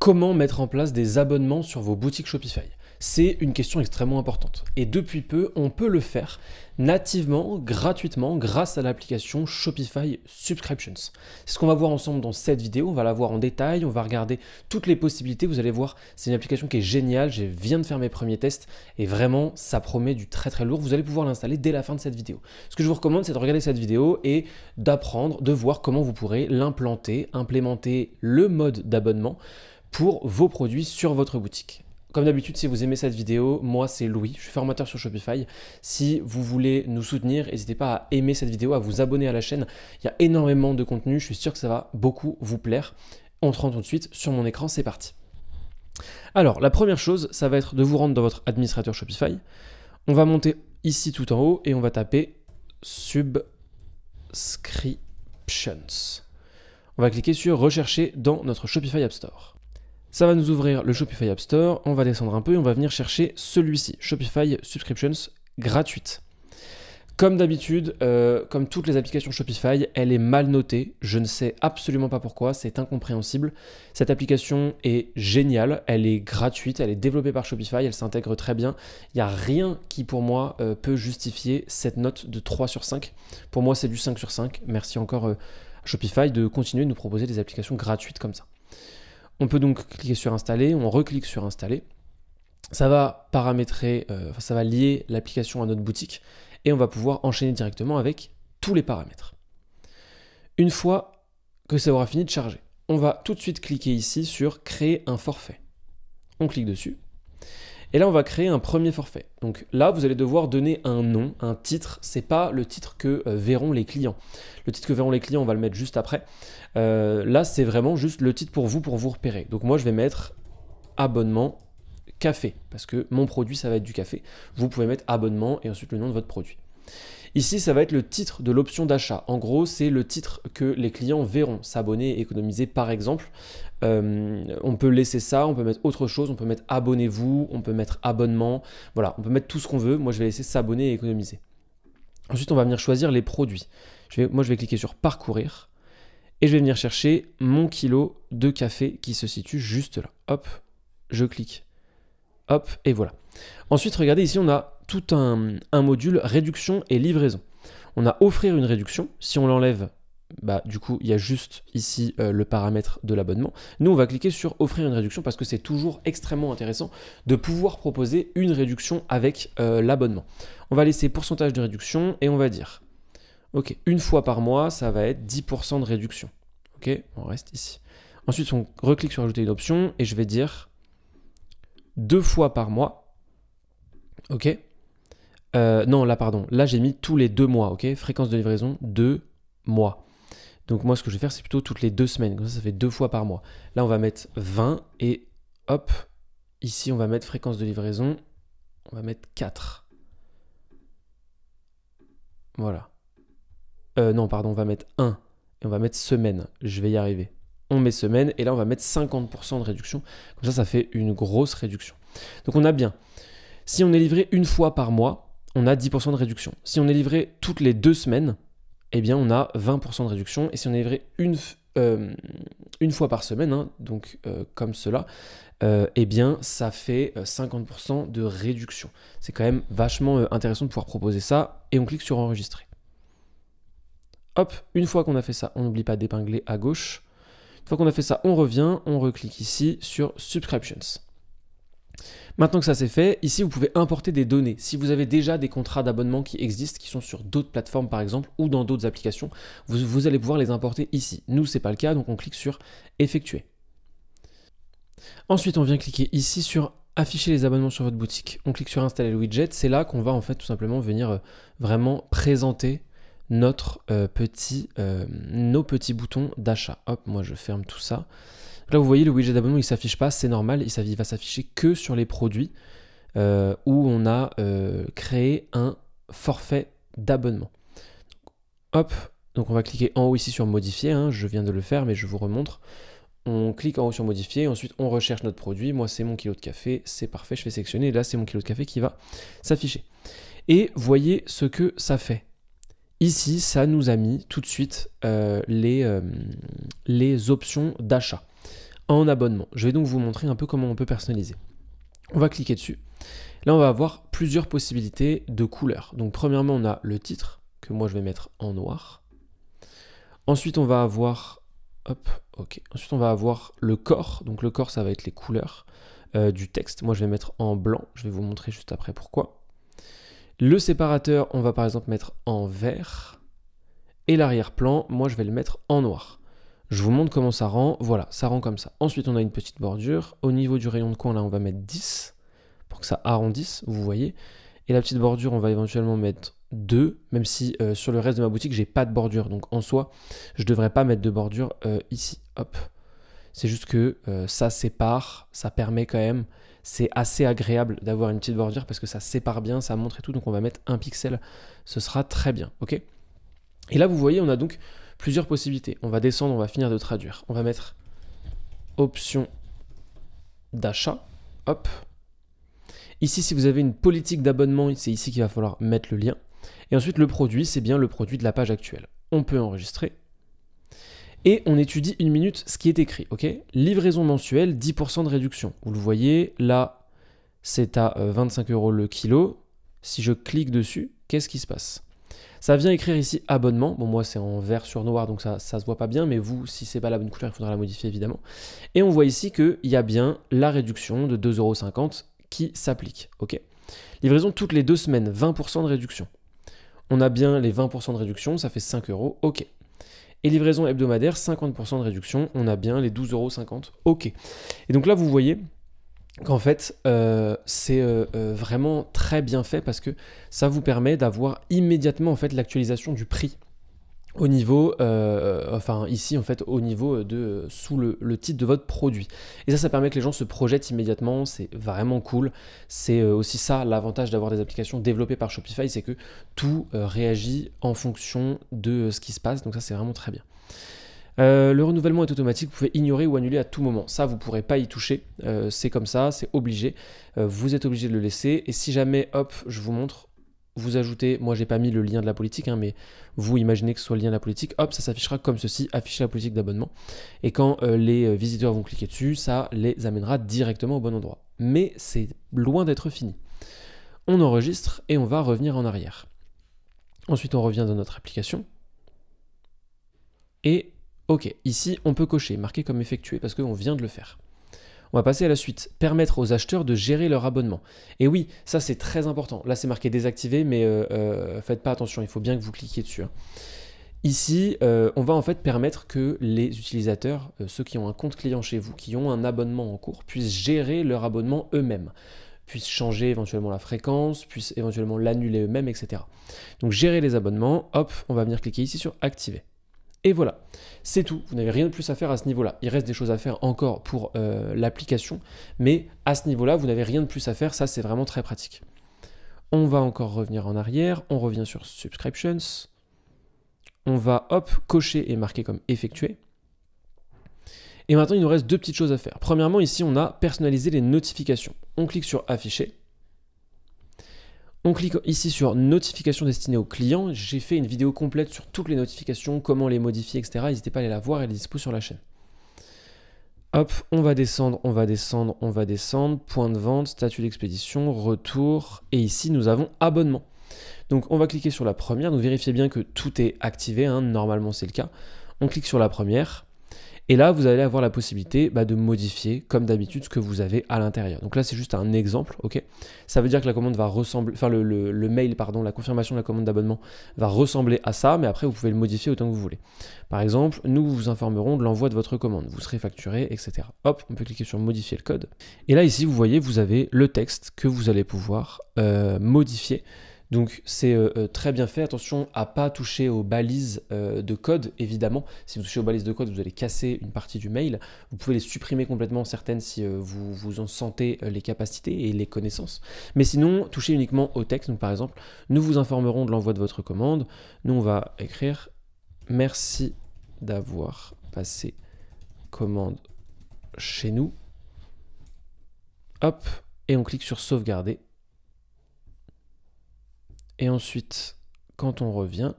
Comment mettre en place des abonnements sur vos boutiques Shopify? C'est une question extrêmement importante. Et depuis peu, on peut le faire nativement, gratuitement, grâce à l'application Shopify Subscriptions. C'est ce qu'on va voir ensemble dans cette vidéo. On va la voir en détail, on va regarder toutes les possibilités. Vous allez voir, c'est une application qui est géniale. Je viens de faire mes premiers tests et vraiment, ça promet du très très lourd. Vous allez pouvoir l'installer dès la fin de cette vidéo. Ce que je vous recommande, c'est de regarder cette vidéo et d'apprendre, de voir comment vous pourrez l'implémenter, implémenter le mode d'abonnement pour vos produits sur votre boutique. Comme d'habitude, si vous aimez cette vidéo, moi c'est Louis, je suis formateur sur Shopify. Si vous voulez nous soutenir, n'hésitez pas à aimer cette vidéo, à vous abonner à la chaîne. Il y a énormément de contenu, je suis sûr que ça va beaucoup vous plaire. Entrons tout de suite sur mon écran, c'est parti. Alors, la première chose, ça va être de vous rendre dans votre administrateur Shopify. On va monter ici tout en haut et on va taper Subscriptions. On va cliquer sur Rechercher dans notre Shopify App Store. Ça va nous ouvrir le Shopify App Store, on va descendre un peu et on va venir chercher celui-ci, Shopify Subscriptions gratuite. Comme d'habitude, comme toutes les applications Shopify, elle est mal notée, je ne sais absolument pas pourquoi, c'est incompréhensible. Cette application est géniale, elle est gratuite, elle est développée par Shopify, elle s'intègre très bien. Il n'y a rien qui pour moi peut justifier cette note de 3 sur 5. Pour moi c'est du 5 sur 5, merci encore à Shopify de continuer de nous proposer des applications gratuites comme ça. On peut donc cliquer sur Installer, on reclique sur Installer. Ça va paramétrer, ça va lier l'application à notre boutique et on va pouvoir enchaîner directement avec tous les paramètres. Une fois que ça aura fini de charger, on va tout de suite cliquer ici sur Créer un forfait. On clique dessus. Et là, on va créer un premier forfait. Donc là, vous allez devoir donner un nom, un titre. C'est pas le titre que verront les clients. Le titre que verront les clients, on va le mettre juste après. Là, c'est vraiment juste le titre pour vous repérer. Donc moi, je vais mettre abonnement café parce que mon produit, ça va être du café. Vous pouvez mettre abonnement et ensuite le nom de votre produit. Ici, ça va être le titre de l'option d'achat. En gros, c'est le titre que les clients verront. S'abonner et économiser, par exemple. On peut laisser ça, on peut mettre autre chose, on peut mettre abonnez-vous, on peut mettre abonnement. Voilà, on peut mettre tout ce qu'on veut. Moi, je vais laisser s'abonner et économiser. Ensuite, on va venir choisir les produits. Moi, je vais cliquer sur parcourir et je vais venir chercher mon kilo de café qui se situe juste là. Hop, je clique. Hop, et voilà. Ensuite, regardez ici, on a tout un module réduction et livraison. On a offrir une réduction. Si on l'enlève, bah, du coup, il y a juste ici le paramètre de l'abonnement. Nous, on va cliquer sur offrir une réduction parce que c'est toujours extrêmement intéressant de pouvoir proposer une réduction avec l'abonnement. On va laisser pourcentage de réduction et on va dire, ok, une fois par mois, ça va être 10% de réduction. Ok, on reste ici. Ensuite, on reclique sur ajouter une option et je vais dire 2 fois par mois. Ok. Non, là, pardon. Là, j'ai mis tous les 2 mois. Ok. Fréquence de livraison, 2 mois. Donc, moi, ce que je vais faire, c'est plutôt toutes les 2 semaines. Comme ça fait 2 fois par mois. Là, on va mettre 20 et hop. Ici, on va mettre fréquence de livraison. On va mettre 4. Voilà. Non, pardon, on va mettre 1 et on va mettre semaine. Je vais y arriver. On met semaine et là on va mettre 50% de réduction. Comme ça, ça fait une grosse réduction. Donc on a bien, si on est livré une fois par mois, on a 10% de réduction. Si on est livré toutes les 2 semaines, eh bien on a 20% de réduction. Et si on est livré une fois par semaine, hein, donc comme cela, eh bien ça fait 50% de réduction. C'est quand même vachement intéressant de pouvoir proposer ça. Et on clique sur enregistrer. Hop, une fois qu'on a fait ça, on n'oublie pas d'épingler à gauche. Une fois qu'on a fait ça, on revient, on reclique ici sur Subscriptions. Maintenant que ça c'est fait, ici vous pouvez importer des données. Si vous avez déjà des contrats d'abonnement qui existent, qui sont sur d'autres plateformes par exemple, ou dans d'autres applications, vous allez pouvoir les importer ici. Nous, ce n'est pas le cas, donc on clique sur Effectuer. Ensuite, on vient cliquer ici sur Afficher les abonnements sur votre boutique. On clique sur Installer le widget. C'est là qu'on va en fait tout simplement venir vraiment présenter nos petits boutons d'achat. Hop, moi je ferme tout ça. Là vous voyez le widget d'abonnement il ne s'affiche pas, c'est normal, il va s'afficher que sur les produits où on a créé un forfait d'abonnement. Hop, donc on va cliquer en haut ici sur modifier, hein, je viens de le faire mais je vous remontre. On clique en haut sur modifier, ensuite on recherche notre produit, moi c'est mon kilo de café, c'est parfait, je fais sélectionner et là c'est mon kilo de café qui va s'afficher. Et voyez ce que ça fait. Ici, ça nous a mis tout de suite les options d'achat. en abonnement. Je vais donc vous montrer un peu comment on peut personnaliser. On va cliquer dessus. Là, on va avoir plusieurs possibilités de couleurs. Donc, premièrement, on a le titre, que moi, je vais mettre en noir. Ensuite, on va avoir... Hop, ok. Ensuite, on va avoir le corps. Donc, le corps, ça va être les couleurs du texte. Moi, je vais mettre en blanc. Je vais vous montrer juste après pourquoi. Le séparateur, on va par exemple mettre en vert. Et l'arrière-plan, moi, je vais le mettre en noir. Je vous montre comment ça rend. Voilà, ça rend comme ça. Ensuite, on a une petite bordure. Au niveau du rayon de coin, là, on va mettre 10 pour que ça arrondisse, vous voyez. Et la petite bordure, on va éventuellement mettre 2, même si sur le reste de ma boutique, j'ai pas de bordure. Donc, en soi, je devrais pas mettre de bordure ici. Hop. C'est juste que ça sépare, ça permet quand même, c'est assez agréable d'avoir une petite bordure parce que ça sépare bien, ça montre et tout. Donc, on va mettre 1 pixel. Ce sera très bien, ok. Et là, vous voyez, on a donc plusieurs possibilités. On va descendre, on va finir de traduire. On va mettre option d'achat. Hop. Ici, si vous avez une politique d'abonnement, c'est ici qu'il va falloir mettre le lien. Et ensuite, le produit, c'est bien le produit de la page actuelle. On peut enregistrer. Et on étudie 1 minute ce qui est écrit. Ok. Livraison mensuelle, 10% de réduction. Vous le voyez, là, c'est à 25 € le kilo. Si je clique dessus, qu'est-ce qui se passe ? Ça vient écrire ici abonnement. Bon, moi, c'est en vert sur noir, donc ça se voit pas bien. Mais vous, si c'est pas la bonne couleur, il faudra la modifier, évidemment. Et on voit ici qu'il y a bien la réduction de 2,50 € qui s'applique. Ok. Livraison toutes les 2 semaines, 20% de réduction. On a bien les 20% de réduction, ça fait 5 €. Ok. Et livraison hebdomadaire, 50% de réduction. On a bien les 12,50 €. Ok. Et donc là, vous voyez qu'en fait, c'est vraiment très bien fait parce que ça vous permet d'avoir immédiatement en fait l'actualisation du prix au niveau, enfin ici en fait au niveau de sous le titre de votre produit. Et ça permet que les gens se projettent immédiatement. C'est vraiment cool. C'est aussi ça l'avantage d'avoir des applications développées par Shopify, c'est que tout réagit en fonction de ce qui se passe. Donc ça c'est vraiment très bien. Le renouvellement est automatique, vous pouvez ignorer ou annuler à tout moment. Ça, vous ne pourrez pas y toucher. C'est comme ça, c'est obligé. Vous êtes obligé de le laisser. Et si jamais, hop, je vous montre, vous ajoutez, moi j'ai pas mis le lien de la politique, hein, mais vous imaginez que ce soit le lien de la politique, hop, ça s'affichera comme ceci, afficher la politique d'abonnement. Et quand les visiteurs vont cliquer dessus, ça les amènera directement au bon endroit. Mais c'est loin d'être fini. On enregistre et on va revenir en arrière. Ensuite, on revient dans notre application. Et ok, ici on peut cocher, marquer comme effectué parce qu'on vient de le faire. On va passer à la suite, permettre aux acheteurs de gérer leur abonnement. Et oui, ça c'est très important. Là c'est marqué désactiver, mais faites pas attention, il faut bien que vous cliquiez dessus. Hein. Ici, on va en fait permettre que les utilisateurs, ceux qui ont un compte client chez vous, qui ont un abonnement en cours, puissent gérer leur abonnement eux-mêmes, puissent changer éventuellement la fréquence, puissent éventuellement l'annuler eux-mêmes, etc. Donc gérer les abonnements, hop, on va venir cliquer ici sur activer. Et voilà, c'est tout, vous n'avez rien de plus à faire à ce niveau-là. Il reste des choses à faire encore pour l'application, mais à ce niveau-là, vous n'avez rien de plus à faire, ça c'est vraiment très pratique. On va encore revenir en arrière, on revient sur Subscriptions, on va hop, cocher et marquer comme effectué. Et maintenant, il nous reste 2 petites choses à faire. Premièrement, ici, on a personnalisé les notifications. On clique sur afficher. On clique ici sur notifications destinées aux clients. J'ai fait une vidéo complète sur toutes les notifications, comment les modifier, etc. N'hésitez pas à aller la voir, elle est dispo sur la chaîne. Hop, on va descendre, on va descendre, on va descendre. Point de vente, statut d'expédition, retour. Et ici, nous avons abonnement. Donc, on va cliquer sur la première. Donc, vérifiez bien que tout est activé. Hein. Normalement, c'est le cas. On clique sur la première. Et là, vous allez avoir la possibilité de modifier, comme d'habitude, ce que vous avez à l'intérieur. Donc là, c'est juste un exemple, ok. Ça veut dire que la commande va ressembler, enfin le mail, pardon, la confirmation de la commande d'abonnement va ressembler à ça, mais après, vous pouvez le modifier autant que vous voulez. Par exemple, nous vous informerons de l'envoi de votre commande, vous serez facturé, etc. Hop, on peut cliquer sur modifier le code. Et là, ici, vous voyez, vous avez le texte que vous allez pouvoir modifier. Donc c'est très bien fait, attention à ne pas toucher aux balises de code, évidemment. Si vous touchez aux balises de code, vous allez casser une partie du mail. Vous pouvez les supprimer complètement, certaines, si vous en sentez les capacités et les connaissances. Mais sinon, touchez uniquement au texte. Donc par exemple, nous vous informerons de l'envoi de votre commande. Nous, on va écrire « Merci d'avoir passé commande chez nous ». Hop, et on clique sur « Sauvegarder ». Et ensuite, quand on revient,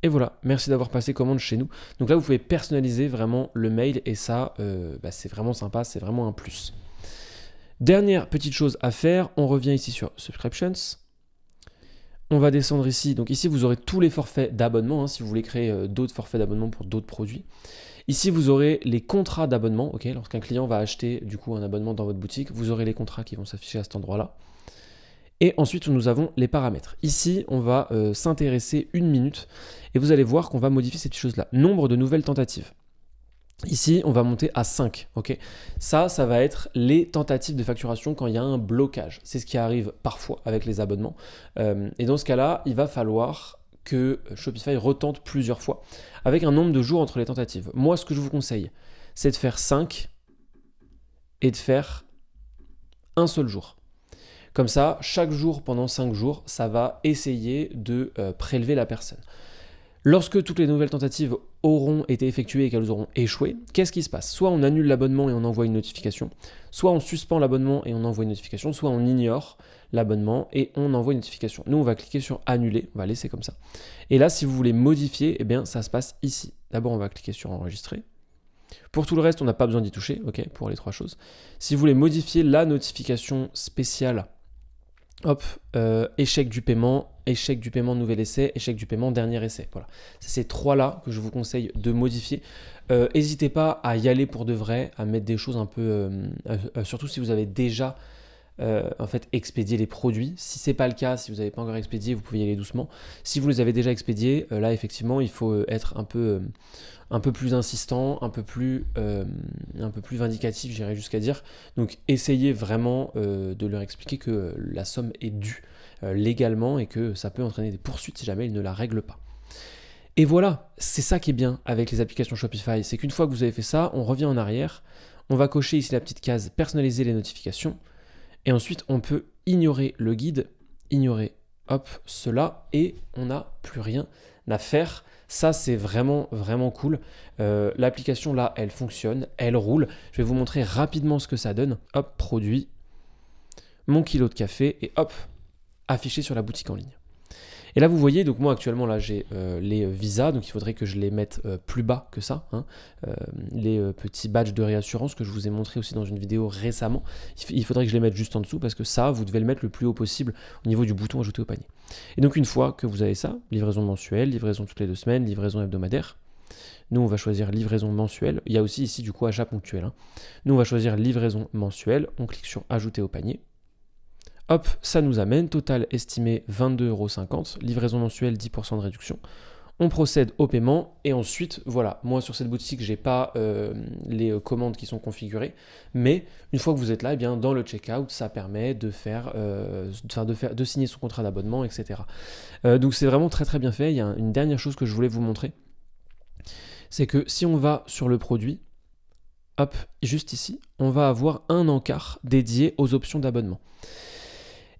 Et voilà, merci d'avoir passé commande chez nous. Donc là, vous pouvez personnaliser vraiment le mail et ça, c'est vraiment sympa, c'est vraiment un plus. Dernière petite chose à faire, on revient ici sur Subscriptions. On va descendre ici. Donc ici, vous aurez tous les forfaits d'abonnement, si vous voulez créer d'autres forfaits d'abonnement pour d'autres produits. Ici, vous aurez les contrats d'abonnement. Lorsqu'un client va acheter du coup un abonnement dans votre boutique, vous aurez les contrats qui vont s'afficher à cet endroit-là. Et ensuite, nous avons les paramètres. Ici, on va s'intéresser 1 minute et vous allez voir qu'on va modifier ces petites choses-là. Nombre de nouvelles tentatives. Ici, on va monter à 5. Ça va être les tentatives de facturation quand il y a un blocage. C'est ce qui arrive parfois avec les abonnements. Et dans ce cas-là, il va falloir que Shopify retente plusieurs fois avec un nombre de jours entre les tentatives. Moi, ce que je vous conseille, c'est de faire 5 et de faire un seul jour. Comme ça, chaque jour, pendant 5 jours, ça va essayer de prélever la personne. Lorsque toutes les nouvelles tentatives auront été effectuées et qu'elles auront échoué, qu'est-ce qui se passe? Soit on annule l'abonnement et on envoie une notification, soit on suspend l'abonnement et on envoie une notification, soit on ignore l'abonnement et on envoie une notification. Nous, on va cliquer sur annuler, on va laisser comme ça. Et là, si vous voulez modifier, eh bien, ça se passe ici. D'abord, on va cliquer sur enregistrer. Pour tout le reste, on n'a pas besoin d'y toucher, pour les 3 choses. Si vous voulez modifier la notification spéciale, échec du paiement nouvel essai, échec du paiement dernier essai. Voilà, c'est ces 3-là que je vous conseille de modifier. N'hésitez pas à y aller pour de vrai, à mettre des choses un peu, surtout si vous avez déjà expédié les produits. Si ce n'est pas le cas, si vous n'avez pas encore expédié, vous pouvez y aller doucement. Si vous les avez déjà expédiés, là effectivement, il faut être un peu plus insistant, un peu plus vindicatif, j'irais jusqu'à dire. Donc essayez vraiment de leur expliquer que la somme est due légalement et que ça peut entraîner des poursuites si jamais ils ne la règlent pas. Et voilà, c'est ça qui est bien avec les applications Shopify, c'est qu'une fois que vous avez fait ça, on revient en arrière, on va cocher ici la petite case personnaliser les notifications et ensuite on peut ignorer le guide, ignorer cela et on n'a plus rien à faire. Ça, c'est vraiment, vraiment cool. L'application, là, elle fonctionne, elle roule. Je vais vous montrer rapidement ce que ça donne. Produit, mon kilo de café et affiché sur la boutique en ligne. Et là, vous voyez, donc moi, actuellement, là, j'ai les visas, donc il faudrait que je les mette plus bas que ça. Les petits badges de réassurance que je vous ai montré aussi dans une vidéo récemment. Il faudrait que je les mette juste en dessous parce que ça, vous devez le mettre le plus haut possible au niveau du bouton ajouter au panier. Et donc, une fois que vous avez ça, livraison mensuelle, livraison toutes les 2 semaines, livraison hebdomadaire. Nous, on va choisir livraison mensuelle. Il y a aussi ici, du coup, achat ponctuel. Nous, on va choisir livraison mensuelle. On clique sur ajouter au panier. Ça nous amène, total estimé 22,50 €, livraison mensuelle 10% de réduction. On procède au paiement et ensuite, voilà, moi sur cette boutique, j'ai pas les commandes qui sont configurées, mais une fois que vous êtes là, eh bien, dans le checkout, ça permet de de signer son contrat d'abonnement, etc. Donc c'est vraiment très très bien fait. Il y a une dernière chose que je voulais vous montrer, c'est que si on va sur le produit, juste ici, on va avoir un encart dédié aux options d'abonnement.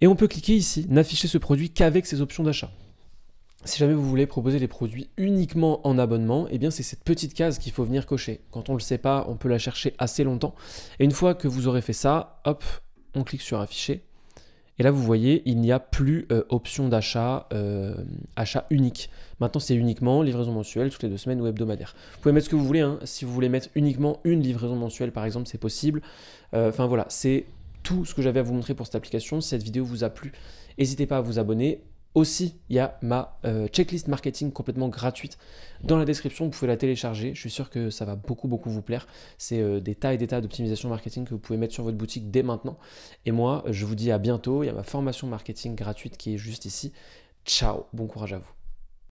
Et on peut cliquer ici, n'afficher ce produit qu'avec ses options d'achat. Si jamais vous voulez proposer les produits uniquement en abonnement, eh bien c'est cette petite case qu'il faut venir cocher. Quand on ne le sait pas, on peut la chercher assez longtemps. Et une fois que vous aurez fait ça, on clique sur afficher. Et là, vous voyez, il n'y a plus option d'achat, achat unique. Maintenant, c'est uniquement livraison mensuelle toutes les 2 semaines ou hebdomadaire. Vous pouvez mettre ce que vous voulez. Si vous voulez mettre uniquement une livraison mensuelle, par exemple, c'est possible. Enfin voilà, c'est tout ce que j'avais à vous montrer pour cette application. Si cette vidéo vous a plu, n'hésitez pas à vous abonner. Aussi, il y a ma checklist marketing complètement gratuite dans la description. Vous pouvez la télécharger. Je suis sûr que ça va beaucoup vous plaire. C'est des tas et des tas d'optimisation marketing que vous pouvez mettre sur votre boutique dès maintenant. Et moi, je vous dis à bientôt. Il y a ma formation marketing gratuite qui est juste ici. Ciao, bon courage à vous.